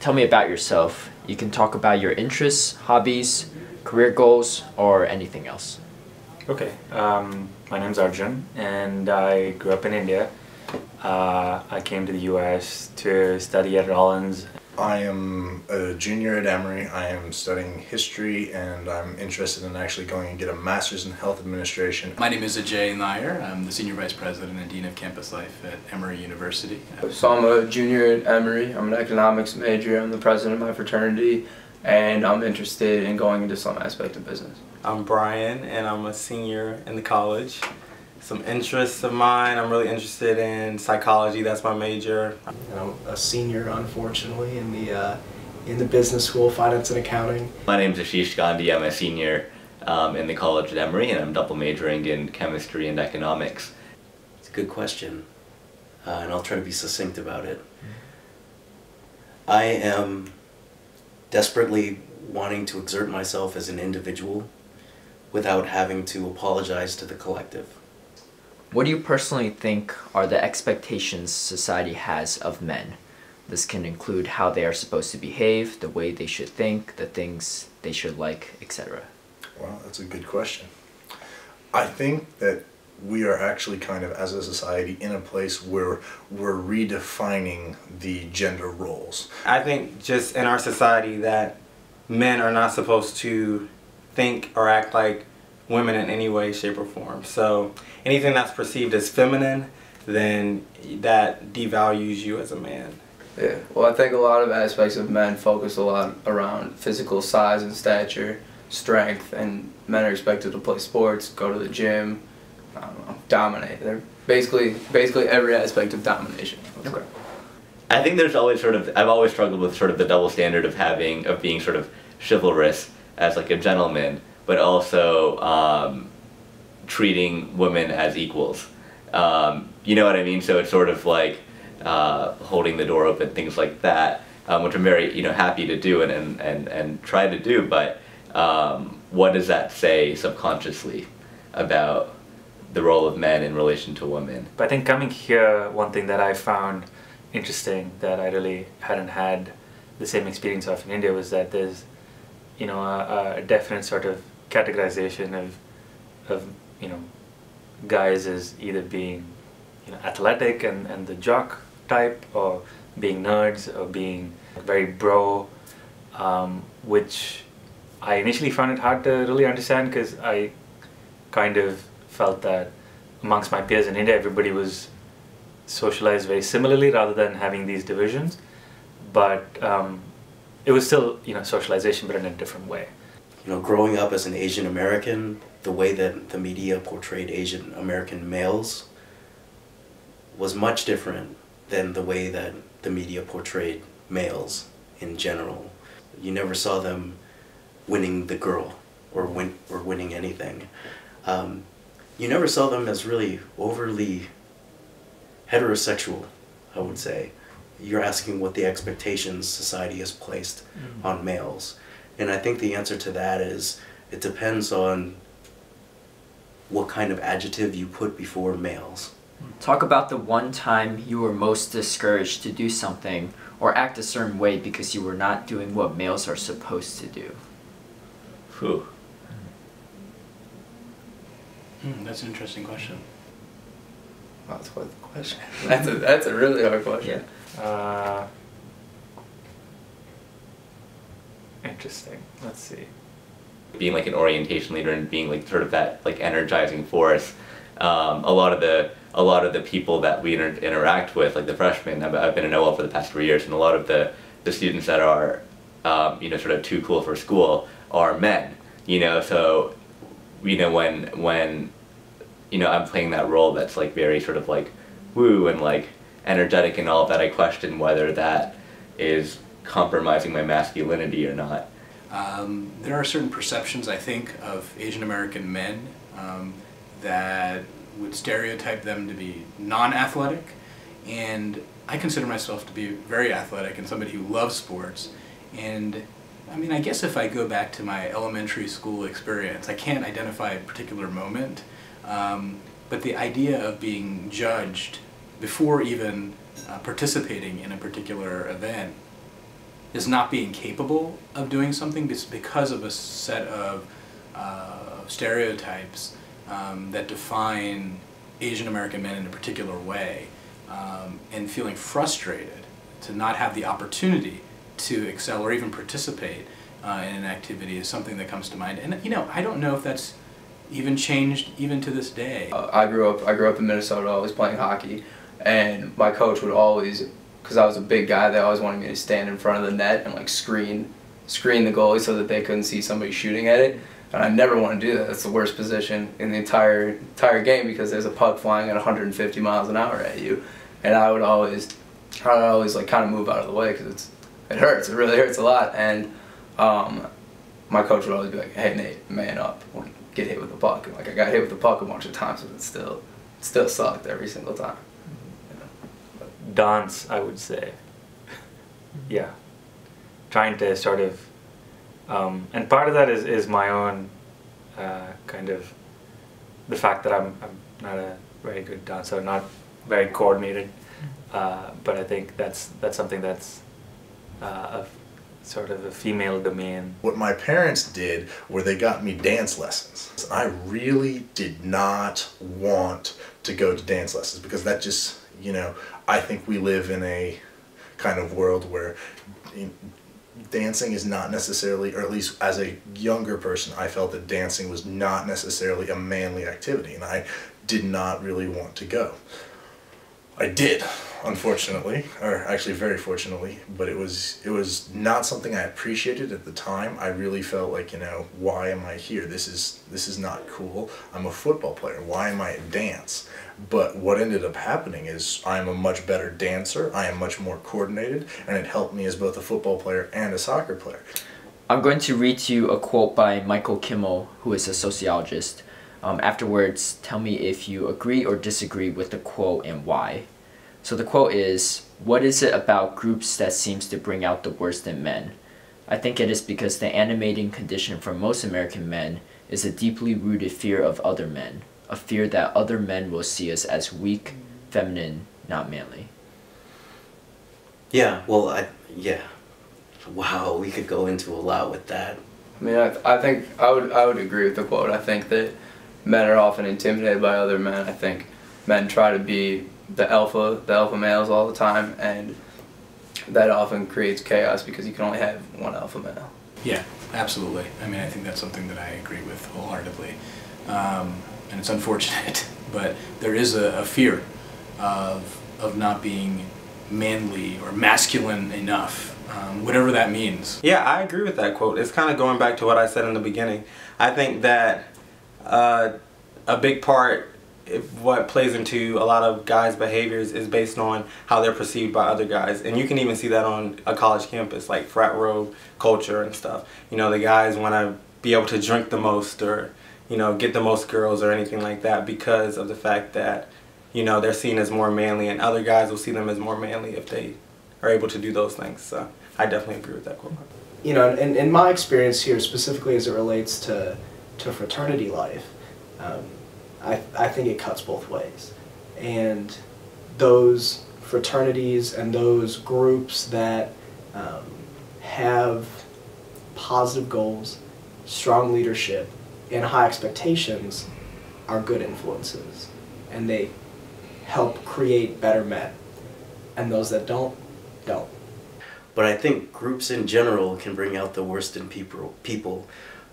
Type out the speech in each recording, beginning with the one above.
Tell me about yourself. You can talk about your interests, hobbies, career goals, or anything else. Okay, my name's Arjun and I grew up in India. I came to the US to study at Rollins. I am a junior at Emory. I am studying history and I'm interested in actually going and get a master's in health administration. My name is Ajay Nair. I'm the Senior Vice President and Dean of Campus Life at Emory University. So I'm a junior at Emory. I'm an economics major. I'm the president of my fraternity and I'm interested in going into some aspect of business. I'm Brian and I'm a senior in the college. Some interests of mine, I'm really interested in psychology, that's my major. I'm a senior, unfortunately, in the business school, finance and accounting. My name is Ashish Gandhi. I'm a senior in the college at Emory and I'm double majoring in chemistry and economics. It's a good question and I'll try to be succinct about it. I am desperately wanting to exert myself as an individual without having to apologize to the collective. What do you personally think are the expectations society has of men? This can include how they are supposed to behave, the way they should think, the things they should like, etc. Well, that's a good question. I think that we are actually kind of, as a society, in a place where we're redefining the gender roles. I think just in our society that men are not supposed to think or act like women in any way, shape, or form. So anything that's perceived as feminine, then that devalues you as a man. Yeah, well, I think a lot of aspects of men focus a lot around physical size and stature, strength, and men are expected to play sports, go to the gym, I don't know, dominate. They're basically every aspect of domination. Okay. I think there's always I've always struggled with sort of the double standard of being sort of chivalrous as like a gentleman, but also treating women as equals. You know what I mean? So it's sort of like holding the door open, things like that, which I'm very happy to do and try to do. But what does that say subconsciously about the role of men in relation to women? But I think coming here, one thing that I found interesting that I really hadn't had the same experience of in India was that there's a definite sort of categorization of guys as either being athletic and the jock type, or being nerds, or being very bro, which I initially found it hard to really understand because I kind of felt that amongst my peers in India everybody was socialized very similarly rather than having these divisions, but it was still socialization, but in a different way. Growing up as an Asian American, the way that the media portrayed Asian American males was much different than the way that the media portrayed males in general. You never saw them winning the girl or winning anything. You never saw them as really overly heterosexual, I would say. You're asking what the expectations society has placed on males. And I think the answer to that is it depends on what kind of adjective you put before males. Talk about the one time you were most discouraged to do something or act a certain way because you were not doing what males are supposed to do. Whew. That's an interesting question. Wow, that's quite the question. That's a really hard question. Yeah. Interesting. Let's see. Being like an orientation leader and being like sort of that like energizing force. A lot of the people that we interact with, like the freshmen, I've been in OL for the past 3 years, and a lot of the students that are sort of too cool for school are men. So when I'm playing that role that's like very sort of like woo and like energetic and all of that, I question whether that is compromising my masculinity or not. There are certain perceptions, I think, of Asian American men that would stereotype them to be non-athletic, and I consider myself to be very athletic and somebody who loves sports. And I mean, I guess if I go back to my elementary school experience, I can't identify a particular moment, but the idea of being judged before even participating in a particular event as not being capable of doing something because of a set of stereotypes that define Asian American men in a particular way, and feeling frustrated to not have the opportunity to excel or even participate in an activity is something that comes to mind. And I don't know if that's even changed even to this day. I grew up in Minnesota, always playing hockey, and my coach would always, because I was a big guy, they always wanted me to stand in front of the net and like screen the goalie so that they couldn't see somebody shooting at it. And I never want to do that. That's the worst position in the entire game, because there's a puck flying at 150 miles an hour at you, and I would always like kind of move out of the way because it hurts. It really hurts a lot. And my coach would always be like, "Hey Nate, man up. Get hit with the puck." And like I got hit with the puck a bunch of times, but it still sucked every single time. Dance, I would say. Yeah. Trying to sort of, and part of that is my own kind of the fact that I'm not a very good dancer, not very coordinated, but I think that's something that's a sort of a female domain. What my parents did were they got me dance lessons. I really did not want to go to dance lessons because that just, I think we live in a kind of world where dancing is not necessarily, or at least as a younger person, I felt that dancing was not necessarily a manly activity, and I did not really want to go. I did, unfortunately, or actually very fortunately, but it was not something I appreciated at the time. I really felt like, why am I here? This is not cool. I'm a football player. Why am I at dance? But what ended up happening is I'm a much better dancer. I am much more coordinated, and it helped me as both a football player and a soccer player. I'm going to read to you a quote by Michael Kimmel, who is a sociologist. Afterwards, tell me if you agree or disagree with the quote and why. So the quote is, "What is it about groups that seems to bring out the worst in men? I think it is because the animating condition for most American men is a deeply rooted fear of other men, a fear that other men will see us as weak, feminine, not manly." Yeah, well, yeah. Wow, we could go into a lot with that. I mean, I think I would agree with the quote. I think that men are often intimidated by other men. I think men try to be the alpha males all the time, and that often creates chaos because you can only have one alpha male. Yeah, absolutely. I mean, I think that's something that I agree with wholeheartedly. And it's unfortunate, but there is a fear of not being manly or masculine enough, whatever that means. Yeah, I agree with that quote. It's kind of going back to what I said in the beginning. I think that a big part of what plays into a lot of guys' behaviors is based on how they're perceived by other guys. And you can even see that on a college campus, like frat row culture and stuff. The guys want to be able to drink the most or, get the most girls or anything like that because of the fact that, they're seen as more manly, and other guys will see them as more manly if they are able to do those things. So I definitely agree with that quote. In my experience here, specifically as it relates to fraternity life, I think it cuts both ways. And those fraternities and those groups that have positive goals, strong leadership, and high expectations are good influences. And they help create better men. And those that don't. But I think groups in general can bring out the worst in people.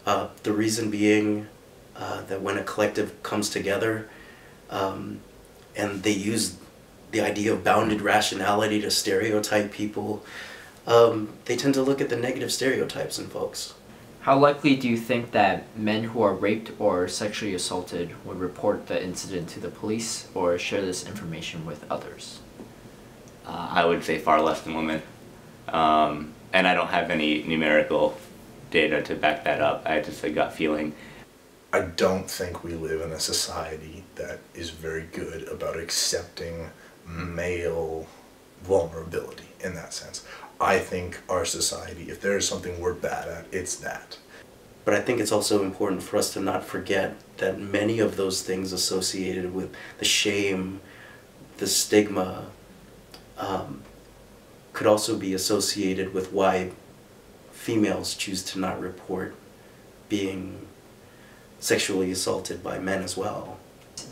The reason being that when a collective comes together and they use the idea of bounded rationality to stereotype people, they tend to look at the negative stereotypes in folks. How likely do you think that men who are raped or sexually assaulted would report the incident to the police or share this information with others? I would say far less than women. And I don't have any numerical data to back that up. I just a gut feeling. I don't think we live in a society that is very good about accepting male vulnerability in that sense. I think our society, if there is something we're bad at, it's that. But I think it's also important for us to not forget that many of those things associated with the shame, the stigma, could also be associated with why females choose to not report being sexually assaulted by men as well.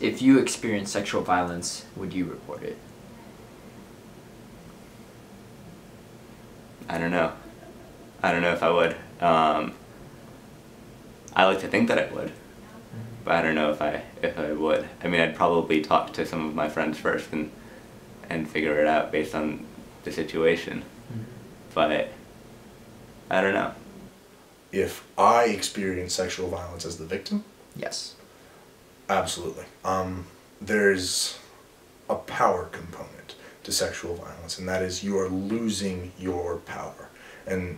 If you experience sexual violence, would you report it? I don't know. I don't know if I would. I like to think that I would, but I don't know if I would. I mean, I'd probably talk to some of my friends first and figure it out based on the situation. But I don't know. If I experience sexual violence as the victim, Yes. absolutely. There's a power component to sexual violence, and that is you are losing your power. And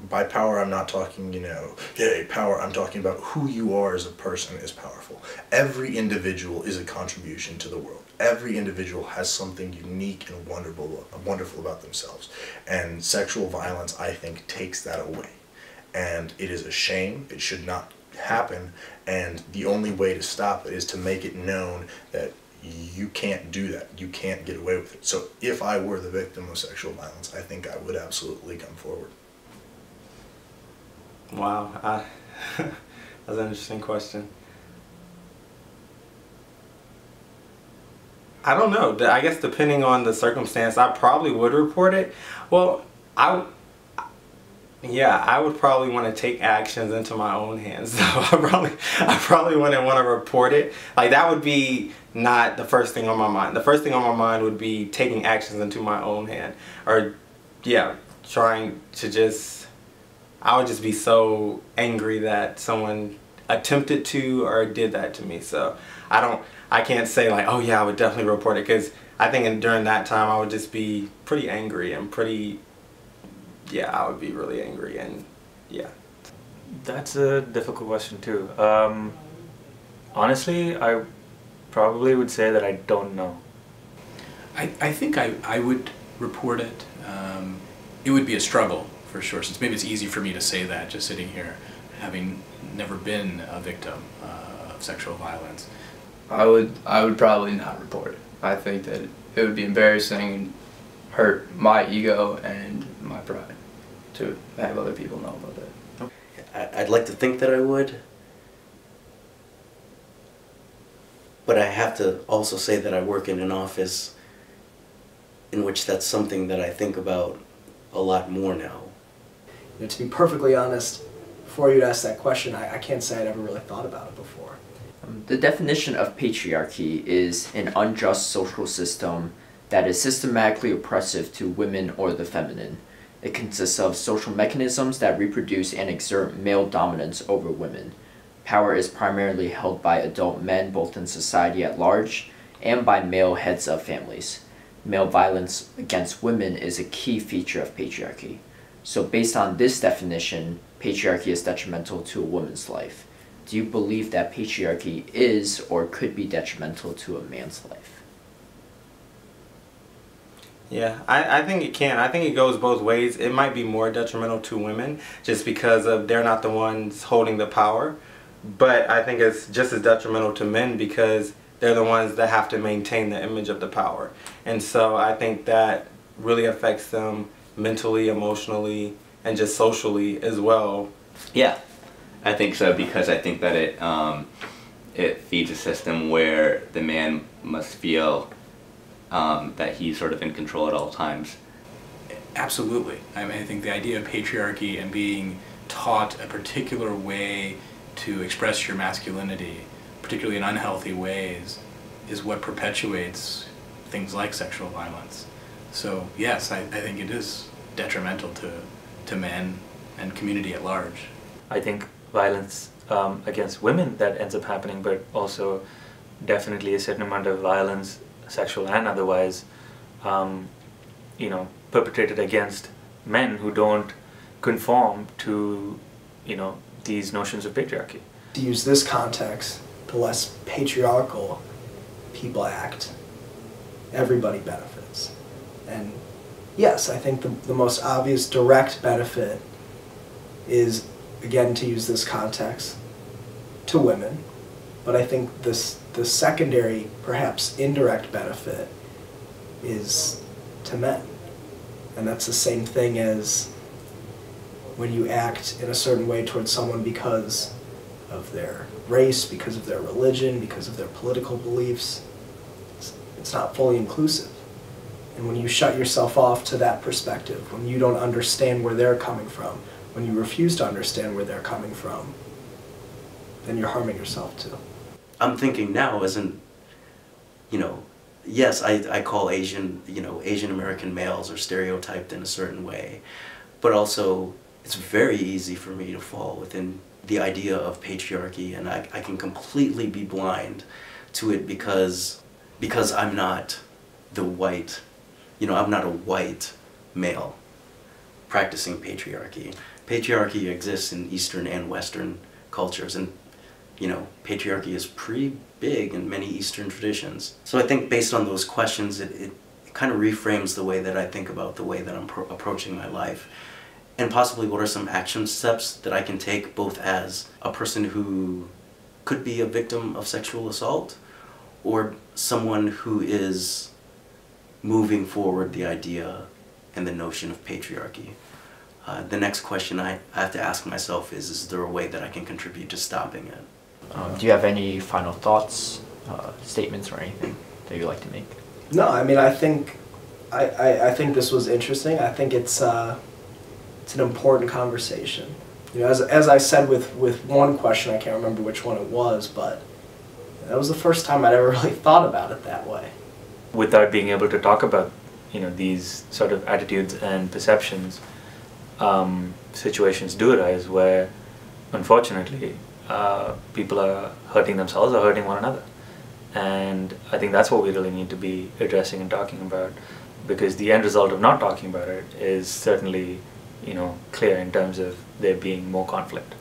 by power, I'm not talking, yay, power. I'm talking about who you are as a person is powerful. Every individual is a contribution to the world. Every individual has something unique and wonderful about themselves. And sexual violence, I think, takes that away. And it is a shame. It should not happen. And the only way to stop it is to make it known that you can't do that. You can't get away with it. So if I were the victim of sexual violence, I think I would absolutely come forward. Wow, that's an interesting question. I don't know. I guess depending on the circumstance, I probably would report it. Well, I would probably want to take actions into my own hands. So I probably wouldn't want to report it. Like, that would be not the first thing on my mind. The first thing on my mind would be taking actions into my own hand, or trying to just. I would just be so angry that someone attempted to or did that to me. So I can't say like, oh yeah, I would definitely report it, because I think during that time I would just be pretty angry and I would be really angry, and yeah. That's a difficult question too. Honestly, I probably would say that I don't know. I think I would report it. It would be a struggle, for sure, since maybe it's easy for me to say that just sitting here, having never been a victim of sexual violence. I would probably not report it. I think that it would be embarrassing and hurt my ego and my pride to have other people know about it. I'd like to think that I would, but I have to also say that I work in an office in which that's something that I think about a lot more now. To be perfectly honest, before you'd ask that question, I can't say I'd ever really thought about it before. The definition of patriarchy is an unjust social system that is systematically oppressive to women or the feminine. It consists of social mechanisms that reproduce and exert male dominance over women. Power is primarily held by adult men, both in society at large and by male heads of families. Male violence against women is a key feature of patriarchy. So based on this definition, patriarchy is detrimental to a woman's life. Do you believe that patriarchy is or could be detrimental to a man's life? Yeah, I think it can. I think it goes both ways. It might be more detrimental to women just because they're not the ones holding the power. But I think it's just as detrimental to men because they're the ones that have to maintain the image of the power. And so I think that really affects them mentally, emotionally, and just socially as well. Yeah, I think so, because I think that it feeds a system where the man must feel that he's sort of in control at all times. Absolutely. I mean, I think the idea of patriarchy and being taught a particular way to express your masculinity, particularly in unhealthy ways, is what perpetuates things like sexual violence. So yes, I think it is detrimental to men and community at large. I think violence against women that ends up happening, but also definitely a certain amount of violence, sexual and otherwise, perpetrated against men who don't conform to, these notions of patriarchy. To use this context, the less patriarchal people act, everybody benefits. And yes, I think the most obvious direct benefit is, again, to use this context, to women. But I think the secondary, perhaps indirect benefit is to men. And that's the same thing as when you act in a certain way towards someone because of their race, because of their religion, because of their political beliefs. It's not fully inclusive. And when you shut yourself off to that perspective, when you don't understand where they're coming from, when you refuse to understand where they're coming from, then you're harming yourself too. I'm thinking now isn't, yes, I call Asian American males are stereotyped in a certain way, but also it's very easy for me to fall within the idea of patriarchy, and I can completely be blind to it because I'm not the white, I'm not a white male practicing patriarchy. Patriarchy exists in Eastern and Western cultures, and patriarchy is pretty big in many Eastern traditions. So I think based on those questions, it kind of reframes the way that I think about the way that I'm approaching my life. And possibly what are some action steps that I can take both as a person who could be a victim of sexual assault or someone who is moving forward the idea and the notion of patriarchy. The next question I have to ask myself is there a way that I can contribute to stopping it? Do you have any final thoughts, statements, or anything that you'd like to make? No, I mean, I think this was interesting. I think it's an important conversation. As I said with one question, I can't remember which one it was, but that was the first time I'd ever really thought about it that way. Without being able to talk about, these sort of attitudes and perceptions, situations do arise where, unfortunately, people are hurting themselves or hurting one another. And I think that's what we really need to be addressing and talking about, because the end result of not talking about it is certainly, clear in terms of there being more conflict.